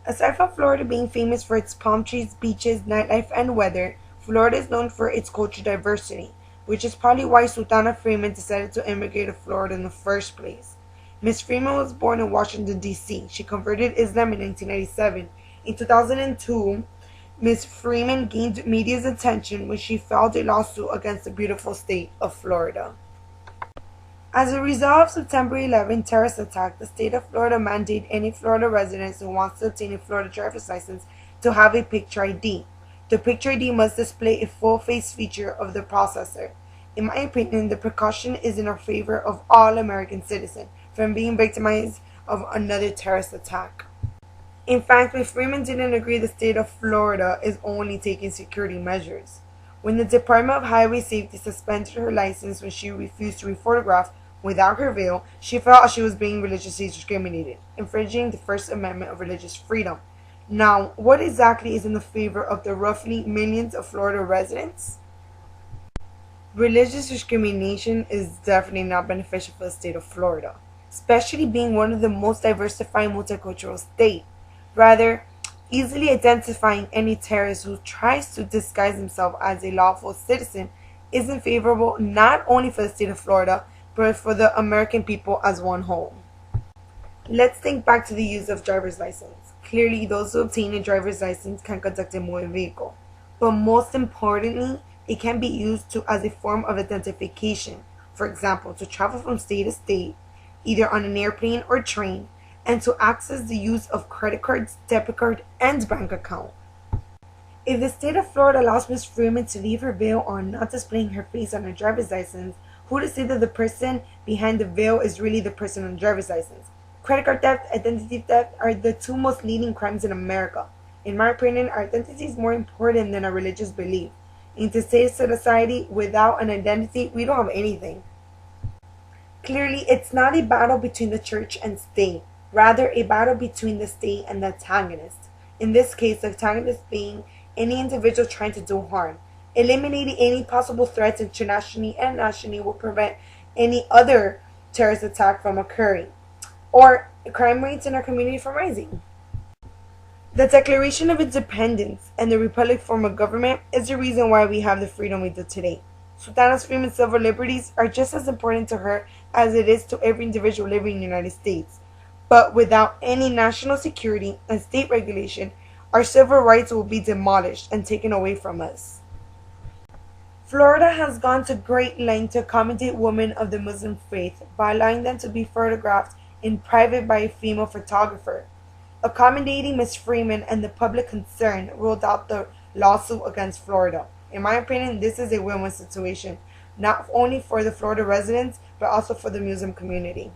Aside from Florida being famous for its palm trees, beaches, nightlife, and weather, Florida is known for its cultural diversity, which is probably why Sultana Freeman decided to immigrate to Florida in the first place. Miss Freeman was born in Washington, D.C. She converted Islam in 1997. In 2002, Miss Freeman gained media's attention when she filed a lawsuit against the beautiful state of Florida. As a result of September 11 terrorist attack, the state of Florida mandated any Florida resident who wants to obtain a Florida driver's license to have a picture ID. The picture ID must display a full face feature of the processor. In my opinion, the precaution is in our favor of all American citizens from being victimized of another terrorist attack. In fact, Ms. Freeman didn't agree the state of Florida is only taking security measures. When the Department of Highway Safety suspended her license when she refused to be photographed without her veil, she felt she was being religiously discriminated, infringing the First Amendment of religious freedom. Now, what exactly is in the favor of the roughly millions of Florida residents? Religious discrimination is definitely not beneficial for the state of Florida, especially being one of the most diversified multicultural states. Rather, easily identifying any terrorist who tries to disguise himself as a lawful citizen isn't favorable not only for the state of Florida, but for the American people as one whole. Let's think back to the use of driver's license. Clearly, those who obtain a driver's license can conduct a motor vehicle, but most importantly, it can be used as a form of identification. For example, to travel from state to state, either on an airplane or train, and to access the use of credit cards, debit card, and bank account. If the state of Florida allows Ms. Freeman to leave her veil on, not displaying her face on her driver's license, who to say that the person behind the veil is really the person on the driver's license? Credit card theft, identity theft are the two most leading crimes in America. In my opinion, our identity is more important than our religious belief. In today's society, without an identity, we don't have anything. Clearly, it's not a battle between the church and state, rather a battle between the state and the antagonist. In this case, the antagonist being any individual trying to do harm. Eliminating any possible threats internationally and nationally will prevent any other terrorist attack from occurring, or crime rates in our community from rising. The Declaration of Independence and the Republic form of government is the reason why we have the freedom we do today. Sultana Freeman's civil liberties are just as important to her as it is to every individual living in the United States. But without any national security and state regulation, our civil rights will be demolished and taken away from us. Florida has gone to great lengths to accommodate women of the Muslim faith by allowing them to be photographed in private by a female photographer. Accommodating Ms. Freeman and the public concern ruled out the lawsuit against Florida. In my opinion, this is a win-win situation, not only for the Florida residents, but also for the Muslim community.